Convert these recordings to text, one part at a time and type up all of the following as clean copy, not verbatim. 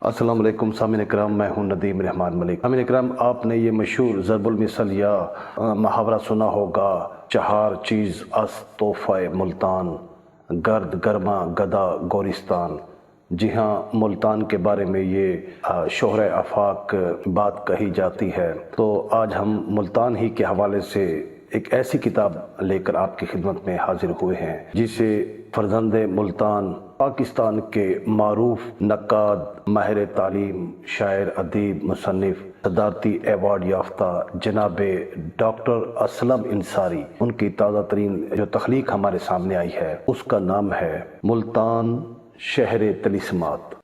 अस्सलाम वालेकुम सामीन इकराम, मैं हूं नदीम रहमान मलिक। सामीन इकराम, आपने ये मशहूर ज़रबुल मिसल या मुहावरा सुना होगा, चहार चीज़ अस तोहफ़ा मुल्तान, गर्द गर्मा गदा गोरिस्तान। जी हाँ, मुल्तान के बारे में ये शोहर आफाक बात कही जाती है। तो आज हम मुल्तान ही के हवाले से एक ऐसी किताब लेकर आपकी खिदमत में हाजिर हुए हैं जिसे फर्जंद मुल्तान, पाकिस्तान के मारूफ नक्काद, माहिर तालीम, शायर, अदीब, मुसन्निफ, सदारती एवार्ड याफ्ता जनाब डॉक्टर असलम इंसारी, उनकी ताज़ा तरीन जो तख्लीक हमारे सामने आई है उसका नाम है मुल्तान शहर तिलिस्मात।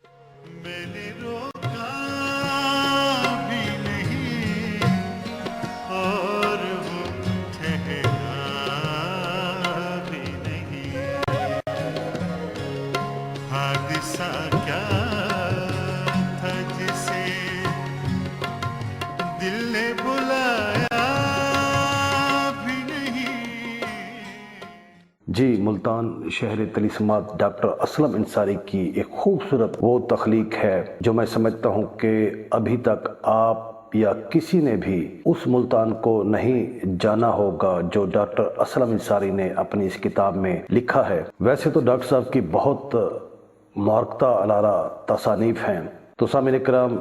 जी, मुल्तान शहर तिलिस्मात डॉक्टर असलम इंसारी की एक खूबसूरत वो तख्लीक है जो मैं समझता हूँ कि अभी तक आप या किसी ने भी उस मुल्तान को नहीं जाना होगा जो डॉक्टर असलम इंसारी ने अपनी इस किताब में लिखा है। वैसे तो डॉक्टर साहब की बहुत मार्कता अलारा तसानीफ हैं, तो सामीन इकराम,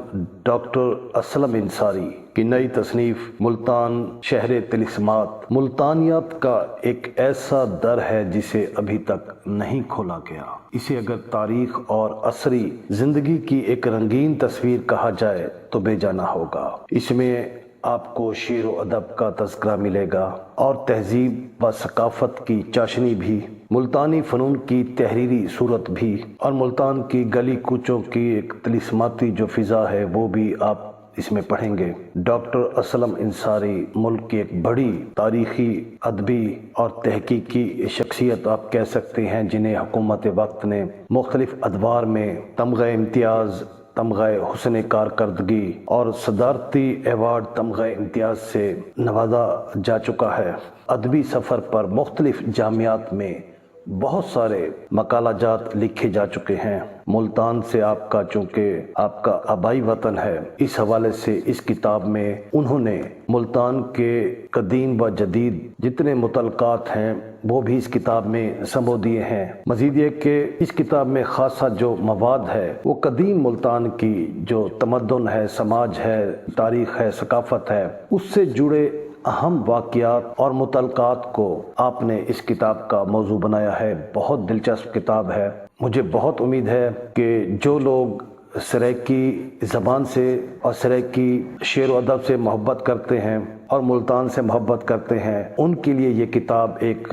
डॉक्टर असलम इंसारी की नई तसनीफ मुल्तान शहर तिलिस्मात मुल्तानियात का एक ऐसा दर है जिसे अभी तक नहीं खोला गया। इसे अगर तारीख और असरी जिंदगी की एक रंगीन तस्वीर कहा जाए तो बेजाना होगा। इसमें आपको शेर व अदब का तज़किरा मिलेगा और तहजीब व सकाफत की चाशनी भी, मुल्तानी फ़नून की तहरीरी सूरत भी, और मुल्तान की गली कूचों की एक तिलिस्माती जो फ़िज़ा है वो भी आप इसमें पढ़ेंगे। डॉक्टर असलम इंसारी मुल्क की एक बड़ी तारीख़ी, अदबी और तहकीकी शख्सियत आप कह सकते हैं, जिन्हें हुकूमत वक्त ने मुख्तलिफ अदवार में तमग़ा इम्तियाज़, तमग़ा हुस्न कारकर्दगी और सदारती एवार्ड तमग़ा इम्तियाज़ से नवाजा जा चुका है। अदबी सफ़र पर मुख्तलिफ जामियात में बहुत सारे मकालाजात लिखे जा चुके हैं। मुल्तान से आपका चूँकि आपका आबाई वतन है, इस हवाले से इस किताब में उन्होंने मुल्तान के कदीम व जदीद जितने मुतलकात हैं वो भी इस किताब में संबो दिए हैं। मज़ीद ये कि इस किताब में ख़ासा जो मवाद है वो कदीम मुल्तान की जो तमद्दुन है, समाज है, तारीख़ है, सकाफ़त है, उससे जुड़े अहम वाक़यात और मुतलकात को आपने इस किताब का मौजू बनाया है। बहुत दिलचस्प किताब है। मुझे बहुत उम्मीद है कि जो लोग सराइकी ज़बान से और सराइकी शेर व अदब से मोहब्बत करते हैं और मुल्तान से मोहब्बत करते हैं, उनके लिए ये किताब एक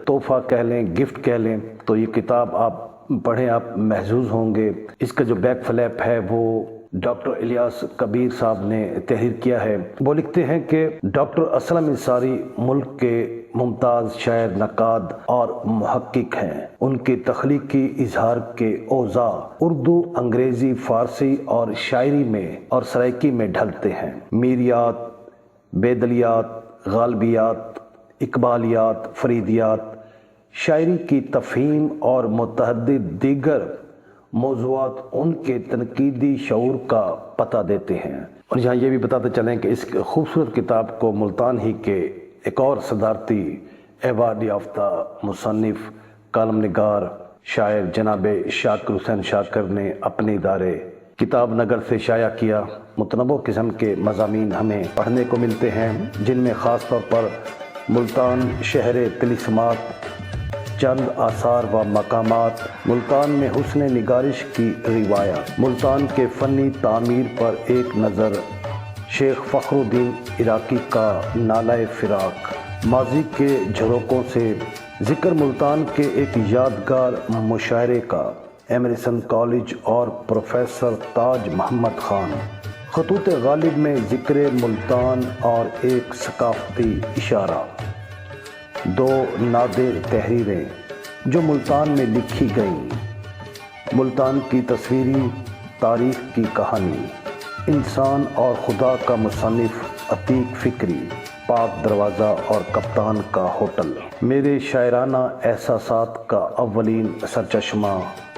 तोहफ़ा कह लें, गिफ्ट कह लें। तो ये किताब आप पढ़ें, आप महजूज होंगे। इसका जो बैक फ्लैप है वो डॉक्टर इलियास कबीर साहब ने तहरीर किया है। वो लिखते हैं कि डॉक्टर असलम इंसारी मुल्क के मुमताज़ शायर, नक्काद और मुहक्किक हैं। उनके तख्लीकी इजहार के औज़ा उर्दू, अंग्रेज़ी, फ़ारसी और शायरी में और सराइकी में ढलते हैं। मीरियात, बेदलियात, गालबियात, इकबालियात, फरीदियात, शायरी की तफ़हीम और मुतअद्दिद दीगर मौज़ूआत उनके तनकीदी शऊर का पता देते हैं। और यहाँ ये भी बताते चलें कि इस खूबसूरत किताब को मुल्तान ही के एक और सदारती एवार्ड याफ्ता मुसन्निफ, कालम निगार, शायर जनाब शाकिर हुसैन शाकिर ने अपने इदारे किताब नगर से शाया किया। मुतनव्वो किस्म के मज़ामीन हमें पढ़ने को मिलते हैं, जिनमें ख़ास तौर पर मुल्तान शहर तिलिस्मात, चंद आसार व मकामात, मुल्तान में हुस्न निगारिश की रिवायत, मुल्तान के फ़नी तामीर पर एक नज़र, शेख फ़खरुद्दीन इराकी का नालाए फ़िराक, माजी के झरोकों से ज़िक्र मुल्तान के एक यादगार मुशायरे का, एमरिसन कॉलेज और प्रोफेसर ताज मोहम्मद ख़ान, ख़तूत गालिब में ज़िक्र मुल्तान और एक सकाफ़ती इशारा, दो नादिर तहरीरें जो मुल्तान में लिखी गईं, मुल्तान की तस्वीरी तारीख़ की कहानी, इंसान और खुदा का मुसन्निफ अतीक फ़िक्री, पाक दरवाज़ा और कप्तान का होटल, मेरे शायराना एहसासात का अव्वलीन सरचश्मा,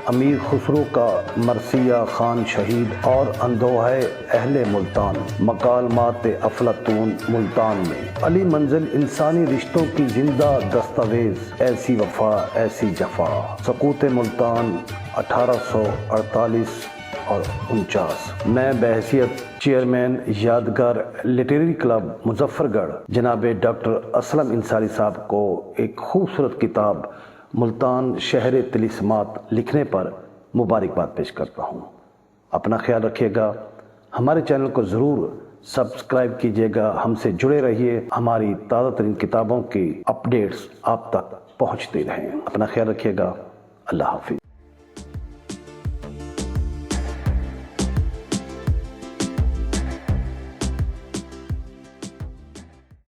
امیر خسرو کا مرثیہ خان شہید اور اندوہ اہل ملتان، مکالمات افلاطون ملتان میں علی منزل انسانی رشتوں کی زندہ دستاویز، ایسی وفا ایسی جفا، سقوط ملتان 1848 اور 49۔ میں بحیثیت چیئرمین یادگار لٹریری کلب مظفر گڑھ جناب ڈاکٹر اسلم انصاری صاحب کو ایک خوبصورت کتاب ملتان شہر طلسمات لکھنے پر مبارکباد پیش کرتا ہوں۔ اپنا خیال رکھیے گا، ہمارے چینل کو ضرور سبسکرائب کیجیے گا، ہم سے جڑے رہیے، ہماری تازہ ترین کتابوں کی اپڈیٹس آپ تک پہنچتی رہیں۔ اپنا خیال رکھیے گا، اللہ حافظ۔